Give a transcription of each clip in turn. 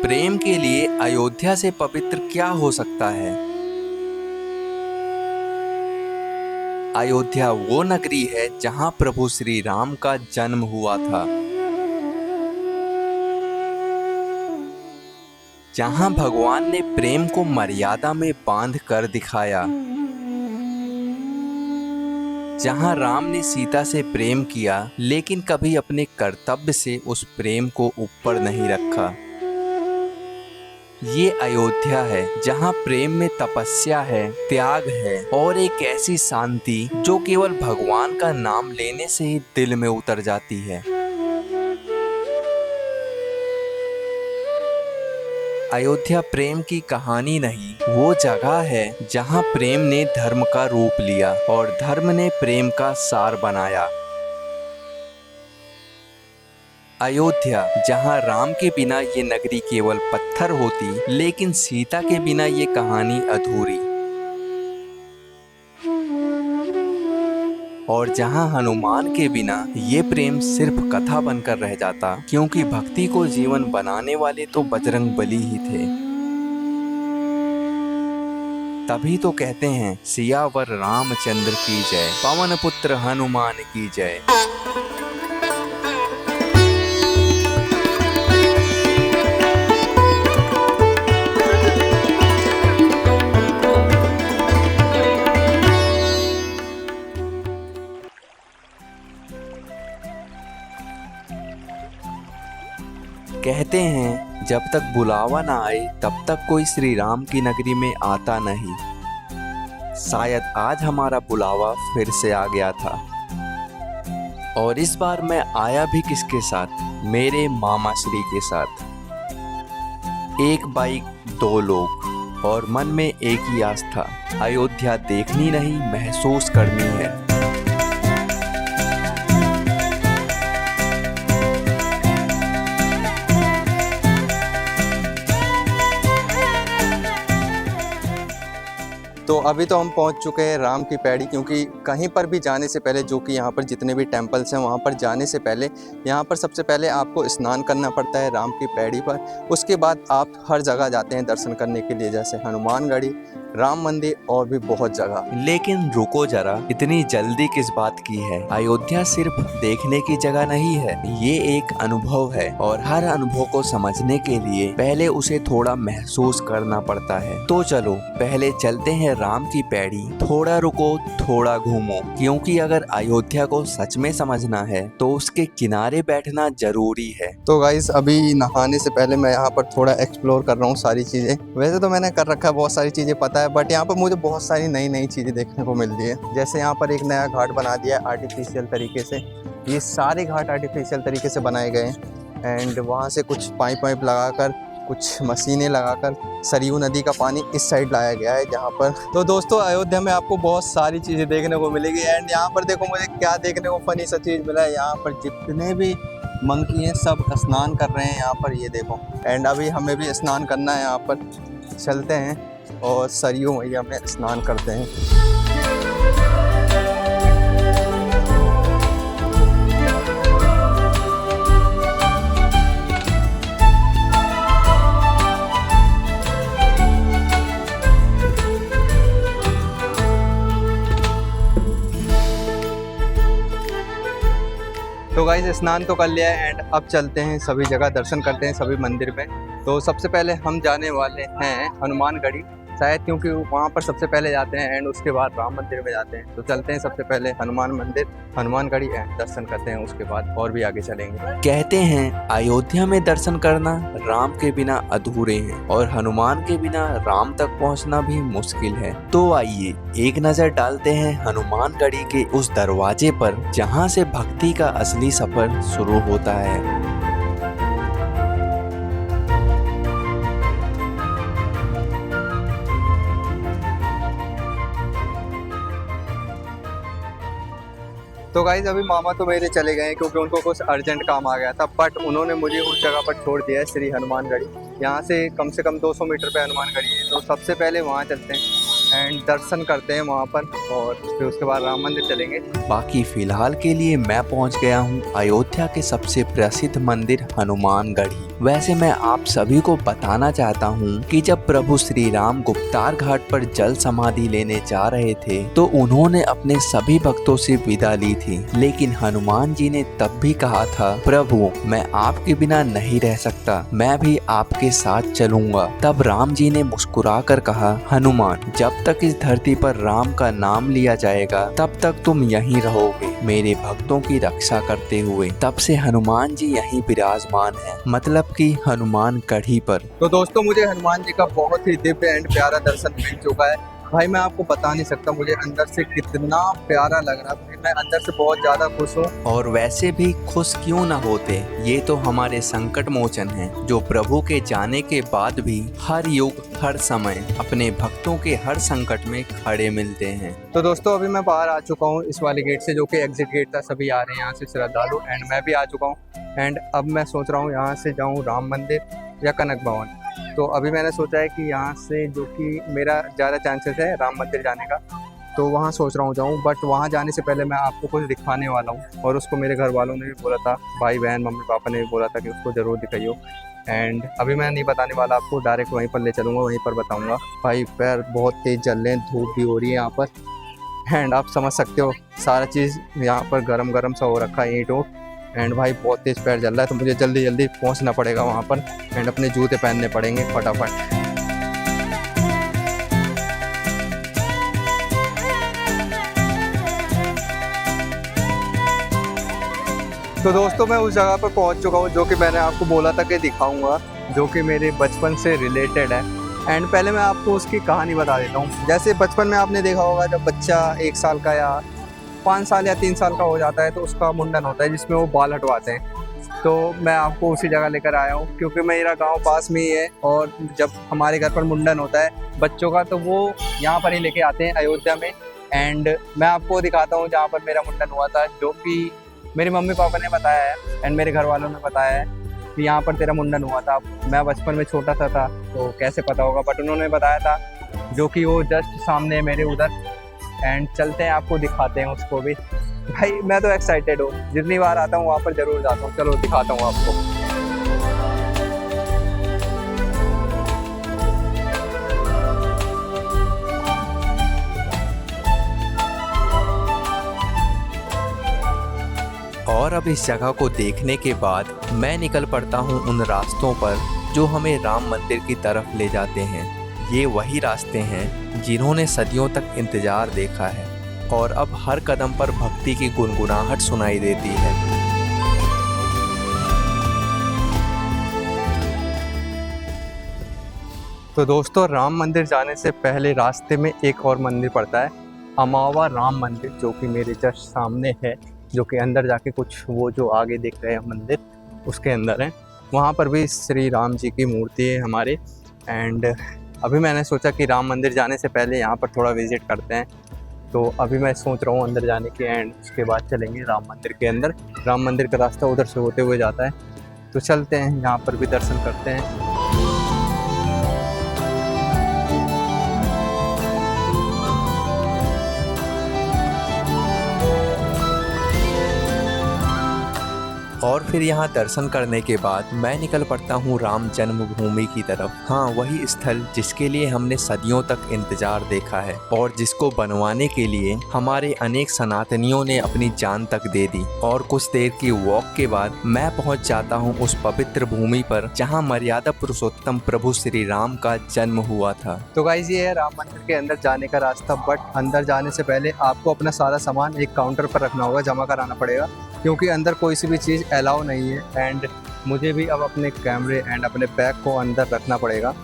प्रेम के लिए अयोध्या से पवित्र क्या हो सकता है। अयोध्या वो नगरी है जहां प्रभु श्री राम का जन्म हुआ था, जहां भगवान ने प्रेम को मर्यादा में बांध कर दिखाया, जहां राम ने सीता से प्रेम किया लेकिन कभी अपने कर्तव्य से उस प्रेम को ऊपर नहीं रखा। ये अयोध्या है जहाँ प्रेम में तपस्या है, त्याग है और एक ऐसी शांति जो केवल भगवान का नाम लेने से ही दिल में उतर जाती है। अयोध्या प्रेम की कहानी नहीं, वो जगह है जहाँ प्रेम ने धर्म का रूप लिया और धर्म ने प्रेम का सार बनाया। अयोध्या जहां राम के बिना ये नगरी केवल पत्थर होती, लेकिन सीता के बिना ये कहानी अधूरी। और जहां हनुमान के बिना ये प्रेम सिर्फ कथा बनकर रह जाता, क्योंकि भक्ति को जीवन बनाने वाले तो बजरंग बली ही थे। तभी तो कहते हैं सियावर रामचंद्र की जय, पवन पुत्र हनुमान की जय। कहते हैं जब तक बुलावा ना आए तब तक कोई श्री राम की नगरी में आता नहीं। शायद आज हमारा बुलावा फिर से आ गया था। और इस बार मैं आया भी किसके साथ? मेरे मामा श्री के साथ। एक बाइक, दो लोग और मन में एक ही आस्था, अयोध्या देखनी नहीं, महसूस करनी है। तो अभी तो हम पहुंच चुके हैं राम की पैड़ी, क्योंकि कहीं पर भी जाने से पहले, जो कि यहाँ पर जितने भी टेम्पल्स हैं वहाँ पर जाने से पहले यहाँ पर सबसे पहले आपको स्नान करना पड़ता है राम की पैड़ी पर। उसके बाद आप हर जगह जाते हैं दर्शन करने के लिए, जैसे हनुमानगढ़ी, राम मंदिर और भी बहुत जगह। लेकिन रुको जरा, इतनी जल्दी किस बात की है? अयोध्या सिर्फ देखने की जगह नहीं है, ये एक अनुभव है और हर अनुभव को समझने के लिए पहले उसे थोड़ा महसूस करना पड़ता है। तो चलो पहले चलते हैं राम की पैड़ी। थोड़ा रुको, थोड़ा घूमो, क्योंकि अगर अयोध्या को सच में समझना है तो उसके किनारे बैठना जरूरी है। तो गाइस अभी नहाने से पहले मैं यहाँ पर थोड़ा एक्सप्लोर कर रहा हूँ सारी चीज़ें। वैसे तो मैंने कर रखा है, बहुत सारी चीज़ें पता है, बट यहाँ पर मुझे बहुत सारी नई नई चीज़ें देखने को मिल रही है। जैसे यहाँ पर एक नया घाट बना दिया है आर्टिफिशियल तरीके से। ये सारे घाट आर्टिफिशियल तरीके से बनाए गए हैं एंड वहाँ से कुछ पाइप वाइप लगाकर, कुछ मशीनें लगाकर सरयू नदी का पानी इस साइड लाया गया है जहाँ पर। तो दोस्तों अयोध्या में आपको बहुत सारी चीज़ें देखने को मिलेगी। एंड यहाँ पर देखो मुझे क्या देखने को फनी सा चीज़ मिला है। यहाँ पर जितने भी मंकी हैं सब स्नान कर रहे हैं यहाँ पर, ये देखो। एंड अभी हमें भी स्नान करना है, यहाँ पर चलते हैं और सरयू मैया में स्नान करते हैं। तो गाइस स्नान तो कर लिया है एंड अब चलते हैं सभी जगह दर्शन करते हैं, सभी मंदिर में। तो सबसे पहले हम जाने वाले हैं हनुमानगढ़ी, शायद क्योंकि वहाँ पर सबसे पहले जाते हैं एंड उसके बाद राम मंदिर में जाते हैं। तो चलते हैं सबसे पहले हनुमान मंदिर, हनुमानगढ़ी एंड दर्शन करते हैं, उसके बाद और भी आगे चलेंगे। कहते हैं अयोध्या में दर्शन करना राम के बिना अधूरे हैं और हनुमान के बिना राम तक पहुंचना भी मुश्किल है। तो आइए एक नजर डालते हैं हनुमानगढ़ी के उस दरवाजे पर जहां से भक्ति का असली सफर शुरू होता है। तो गाइज अभी मामा तो मेरे चले गए हैं क्योंकि उनको कुछ अर्जेंट काम आ गया था, बट उन्होंने मुझे उस जगह पर छोड़ दिया है, श्री हनुमानगढ़ी। यहाँ से कम 200 मीटर पे हनुमानगढ़ी है, तो सबसे पहले वहाँ चलते हैं। एंड दर्शन करते हैं वहाँ पर और फिर उसके बाद राम मंदिर चलेंगे। बाकी फिलहाल के लिए मैं पहुंच गया हूं अयोध्या के सबसे प्रसिद्ध मंदिर हनुमानगढ़ी। वैसे मैं आप सभी को बताना चाहता हूं कि जब प्रभु श्री राम गुप्तार घाट पर जल समाधि लेने जा रहे थे तो उन्होंने अपने सभी भक्तों से विदा ली थी, लेकिन हनुमान जी ने तब भी कहा था, प्रभु मैं आपके बिना नहीं रह सकता, मैं भी आपके साथ चलूंगा। तब राम जी ने मुस्कुरा कर कहा, हनुमान जब तक इस धरती पर राम का नाम लिया जाएगा तब तक तुम यहीं रहोगे मेरे भक्तों की रक्षा करते हुए। तब से हनुमान जी यहीं विराजमान हैं, मतलब कि हनुमान गढ़ी पर। तो दोस्तों मुझे हनुमान जी का बहुत ही दिव्य एंड प्यारा दर्शन मिल चुका है। भाई मैं आपको बता नहीं सकता मुझे अंदर से कितना प्यारा लग रहा है। मैं अंदर से बहुत ज़्यादा खुश हूँ। और वैसे भी खुश क्यों ना होते, ये तो हमारे संकट मोचन हैं जो प्रभु के जाने के बाद भी हर युग हर समय अपने भक्तों के हर संकट में खड़े मिलते हैं। तो दोस्तों अभी मैं बाहर आ चुका हूँ इस वाले गेट से, जो कि एग्जिट गेट था। सभी आ रहे हैं यहाँ से श्रद्धालु एंड मैं भी आ चुका हूँ। एंड अब मैं सोच रहा हूँ यहाँ से जाऊँ राम मंदिर या कनक भवन। तो अभी मैंने सोचा है कि यहाँ से, जो कि मेरा ज़्यादा चांसेस है राम मंदिर जाने का, तो वहाँ सोच रहा हूँ जाऊँ। बट वहाँ जाने से पहले मैं आपको कुछ दिखाने वाला हूँ और उसको मेरे घर वालों ने भी बोला था, भाई बहन मम्मी पापा ने भी बोला था कि उसको ज़रूर दिखाइयो। एंड अभी मैं नहीं बताने वाला आपको, डायरेक्ट वहीं पर ले चलूँगा, वहीं पर बताऊँगा। भाई पैर बहुत तेज़ जल रहे हैं, धूप भी हो रही है यहाँ पर। एंड आप समझ सकते हो सारा चीज़ यहाँ पर गरम गरम सा हो रखा है, ईंट उट। एंड भाई बहुत तेज़ पैर जल रहा है, तो मुझे जल्दी जल्दी पहुँचना पड़ेगा वहाँ पर एंड अपने जूते पहनने पड़ेंगे फटाफट। तो दोस्तों मैं उस जगह पर पहुँच चुका हूँ जो कि मैंने आपको बोला था कि दिखाऊंगा, जो कि मेरे बचपन से रिलेटेड है। एंड पहले मैं आपको उसकी कहानी बता देता हूँ। जैसे बचपन में आपने देखा होगा जब बच्चा 1 साल का या 5 साल या 3 साल का हो जाता है तो उसका मुंडन होता है जिसमें वो बाल हटवाते हैं। तो मैं आपको उसी जगह लेकर आया हूँ क्योंकि मेरा गांव पास में ही है और जब हमारे घर पर मुंडन होता है बच्चों का तो वो यहाँ पर ही लेके आते हैं अयोध्या में। एंड मैं आपको दिखाता हूँ जहाँ पर मेरा मुंडन हुआ था, जो कि मेरे मम्मी पापा ने बताया है एंड मेरे घर वालों ने बताया है कि यहाँ पर तेरा मुंडन हुआ था। मैं बचपन में छोटा सा था तो कैसे पता होगा, बट उन्होंने बताया था, जो कि वो जस्ट सामने है मेरे उधर। एंड चलते हैं आपको दिखाते हैं उसको भी। भाई मैं तो एक्साइटेड हूँ, जितनी बार आता हूँ वहाँ पर ज़रूर जाता हूँ। चलो दिखाता हूँ आपको। और अब इस जगह को देखने के बाद मैं निकल पड़ता हूँ उन रास्तों पर जो हमें राम मंदिर की तरफ ले जाते हैं। ये वही रास्ते हैं जिन्होंने सदियों तक इंतजार देखा है और अब हर कदम पर भक्ति की गुनगुनाहट सुनाई देती है। तो दोस्तों राम मंदिर जाने से पहले रास्ते में एक और मंदिर पड़ता है, अमावा राम मंदिर, जो कि मेरे जस्ट सामने है, जो कि अंदर जाके कुछ वो जो आगे दिख रहे हैं मंदिर उसके अंदर है। वहाँ पर भी श्री राम जी की मूर्ति है हमारे। एंड अभी मैंने सोचा कि राम मंदिर जाने से पहले यहाँ पर थोड़ा विज़िट करते हैं, तो अभी मैं सोच रहा हूँ अंदर जाने की। एंड उसके बाद चलेंगे राम मंदिर के अंदर। राम मंदिर का रास्ता उधर से होते हुए जाता है, तो चलते हैं, यहाँ पर भी दर्शन करते हैं। और फिर यहाँ दर्शन करने के बाद मैं निकल पड़ता हूँ राम जन्मभूमि की तरफ। हाँ, वही स्थल जिसके लिए हमने सदियों तक इंतजार देखा है और जिसको बनवाने के लिए हमारे अनेक सनातनियों ने अपनी जान तक दे दी। और कुछ देर की वॉक के बाद मैं पहुँच जाता हूँ उस पवित्र भूमि पर जहाँ मर्यादा पुरुषोत्तम प्रभु श्री राम का जन्म हुआ था। तो गाइस ये है राम मंदिर के अंदर जाने का रास्ता। बट अंदर जाने से पहले आपको अपना सारा सामान एक काउंटर पर रखना होगा, जमा कराना पड़ेगा, क्योंकि अंदर कोई सी भी चीज़ अलाउ नहीं है। एंड मुझे भी अब अपने कैमरे एंड अपने बैग को अंदर रखना पड़ेगा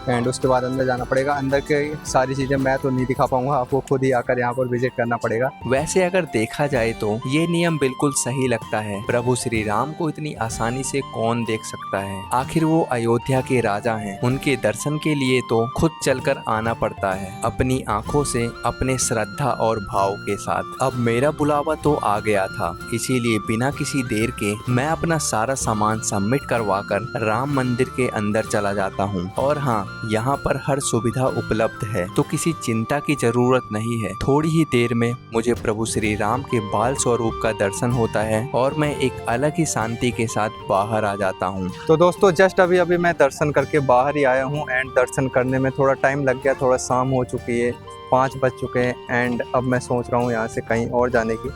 एंड उसके बाद अंदर जाना पड़ेगा। अंदर के सारी चीज़ें मैं तो नहीं दिखा पाऊंगा, आपको खुद ही आकर यहाँ पर विजिट करना पड़ेगा। वैसे अगर देखा जाए तो ये नियम बिल्कुल सही लगता है। प्रभु श्री राम को इतनी आसानी से कौन देख सकता है, आखिर वो अयोध्या के राजा हैं। उनके दर्शन के लिए तो खुद चलकर आना पड़ता है, अपनी आंखों से, अपने श्रद्धा और भाव के साथ। अब मेरा बुलावा तो आ गया था, इसीलिए बिना किसी देर के मैं अपना सारा सामान सबमिट करवा कर राम मंदिर के अंदर चला जाता हूँ। और हाँ, यहाँ पर हर सुविधा उपलब्ध है, तो किसी चिंता की जरूरत नहीं है। थोड़ी ही देर में मुझे प्रभु श्री राम के बाल स्वरूप का दर्शन होता है और मैं एक अलग ही शांति के साथ बाहर आ जाता हूँ। तो दोस्तों जस्ट अभी मैं दर्शन करके बाहर ही आया हूँ एंड दर्शन करने में थोड़ा टाइम लग गया, थोड़ा शाम हो चुकी है, 5 बज चुके हैं एंड अब मैं सोच रहा हूँ यहाँ से कहीं और जाने की।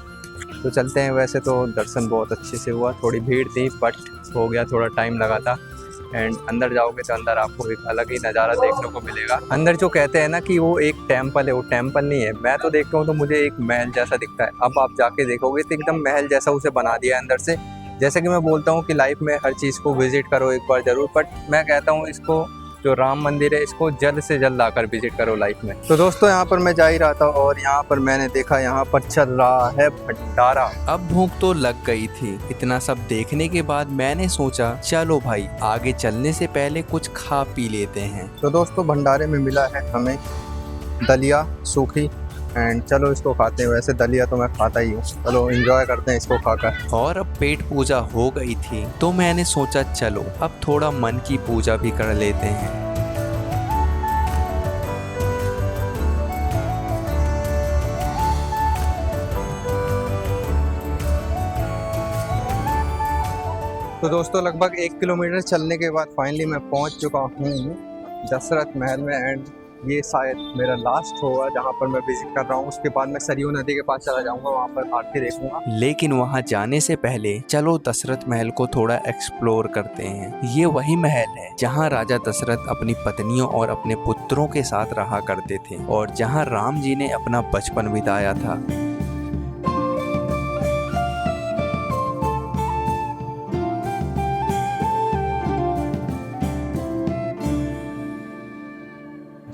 तो चलते हैं। वैसे तो दर्शन बहुत अच्छे से हुआ, थोड़ी भीड़ थी बट हो गया, थोड़ा टाइम लगा था। एंड अंदर जाओगे तो अंदर आपको एक अलग ही नज़ारा देखने को मिलेगा। अंदर जो कहते हैं ना कि वो एक टेम्पल है, वो टेम्पल नहीं है। मैं तो देखता हूँ तो मुझे एक महल जैसा दिखता है। अब आप जाके देखोगे तो एकदम महल जैसा उसे बना दिया है अंदर से। जैसे कि मैं बोलता हूँ कि लाइफ में हर चीज़ को विजिट करो एक बार ज़रूर, बट मैं कहता हूँ इसको जो राम मंदिर है इसको जल्द से जल्द आकर विजिट करो लाइफ में। तो दोस्तों यहाँ पर मैं जा ही रहा था और यहाँ पर मैंने देखा यहाँ पर चल रहा है भंडारा। अब भूख तो लग गई थी। इतना सब देखने के बाद मैंने सोचा चलो भाई आगे चलने से पहले कुछ खा पी लेते हैं। तो दोस्तों भंडारे में मिला है हमें दलिया सूखी एंड चलो इसको खाते हैं। वैसे दलिया तो मैं खाता ही हूँ, चलो एंजॉय करते हैं इसको खाकर। और अब पेट पूजा हो गई थी तो मैंने सोचा चलो अब थोड़ा मन की पूजा भी कर लेते हैं। तो दोस्तों लगभग 1 किलोमीटर चलने के बाद फाइनली मैं पहुँच चुका हूँ दशरथ महल में एंड ये शायद मेरा लास्ट होगा जहाँ पर मैं विजिट कर रहा हूँ। उसके बाद मैं सरयू नदी के पास चला जाऊँगा, वहाँ पर आके देखूंगा। लेकिन वहाँ जाने से पहले चलो दशरथ महल को थोड़ा एक्सप्लोर करते हैं। ये वही महल है जहाँ राजा दशरथ अपनी पत्नियों और अपने पुत्रों के साथ रहा करते थे और जहाँ राम जी ने अपना बचपन बिताया था।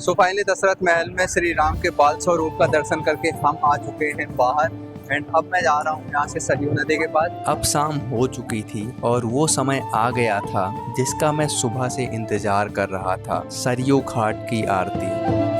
सो फाइनली दशरथ महल में श्री राम के बाल स्वरूप का दर्शन करके हम आ चुके हैं बाहर एंड अब मैं जा रहा हूँ यहाँ से सरयू नदी के पास। अब शाम हो चुकी थी और वो समय आ गया था जिसका मैं सुबह से इंतजार कर रहा था, सरयू घाट की आरती।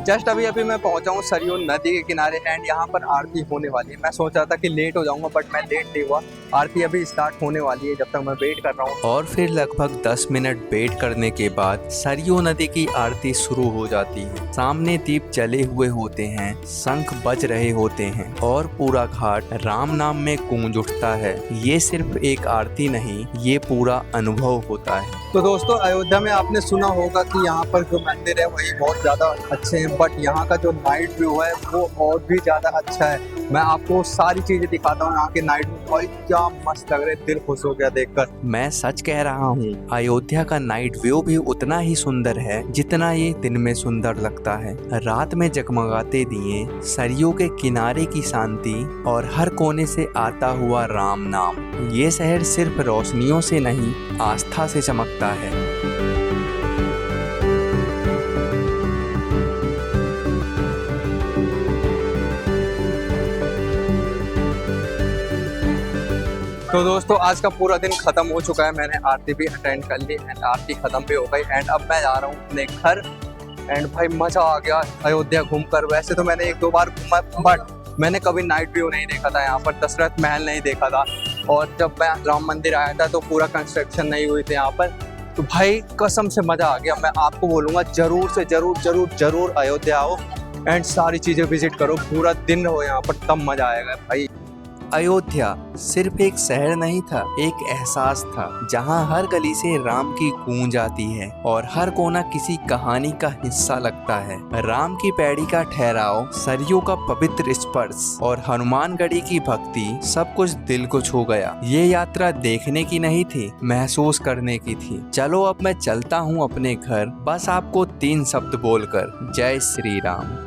जस्ट अभी मैं पहुंचा हूँ सरयू नदी के किनारे एंड यहाँ पर आरती होने वाली है। मैं सोच रहा था कि लेट हो जाऊंगा बट मैं लेट नहीं हुआ, आरती अभी स्टार्ट होने वाली है जब तक मैं वेट कर रहा हूँ। और फिर लगभग 10 मिनट वेट करने के बाद सरयू नदी की आरती शुरू हो जाती है। सामने दीप जले हुए होते हैं, शंख बज रहे होते हैं और पूरा घाट राम नाम में गूंज उठता है। ये सिर्फ एक आरती नहीं, ये पूरा अनुभव होता है। तो दोस्तों अयोध्या में आपने सुना होगा कि यहाँ पर जो मंदिर है वही बहुत ज़्यादा अच्छे हैं, बट यहाँ का जो नाइट व्यू है वो और भी ज़्यादा अच्छा है। मैं आपको सारी चीज़ें दिखाता हूँ यहाँ के नाइट व्यू, भाई क्या मस्त लग रहे, दिल खुश हो गया देखकर। मैं सच कह रहा हूँ, अयोध्या का नाइट व्यू भी उतना ही सुंदर है जितना ये दिन में सुंदर लगता है। रात में जगमगाते दिए, सरयू के किनारे की शांति और हर कोने से आता हुआ राम नाम। ये शहर सिर्फ रोशनियों से नहीं, आस्था से चमकता है। तो दोस्तों आज का पूरा दिन खत्म हो चुका है, मैंने आरती भी अटेंड कर ली एंड आरती खत्म भी हो गई एंड अब मैं जा रहा हूँ अपने घर एंड भाई मज़ा आ गया अयोध्या घूमकर। वैसे तो मैंने 1-2 बार घूमा बट मैंने कभी नाइट व्यू नहीं देखा था, यहाँ पर दशरथ महल नहीं देखा था और जब मैं राम मंदिर आया था तो पूरा कंस्ट्रक्शन नहीं हुई थी यहाँ पर। तो भाई कसम से मज़ा आ गया। मैं आपको बोलूँगा ज़रूर से ज़रूर अयोध्या आओ एंड सारी चीज़ें विजिट करो, पूरा दिन रहो यहाँ पर, तब मज़ा आएगा भाई। अयोध्या सिर्फ एक शहर नहीं था, एक एहसास था जहां हर गली से राम की गूंज आती है और हर कोना किसी कहानी का हिस्सा लगता है। राम की पैड़ी का ठहराव, सरयू का पवित्र स्पर्श और हनुमानगढ़ी की भक्ति, सब कुछ दिल को छू गया। ये यात्रा देखने की नहीं थी, महसूस करने की थी। चलो अब मैं चलता हूँ अपने घर, बस आपको 3 शब्द बोलकर, जय श्री राम।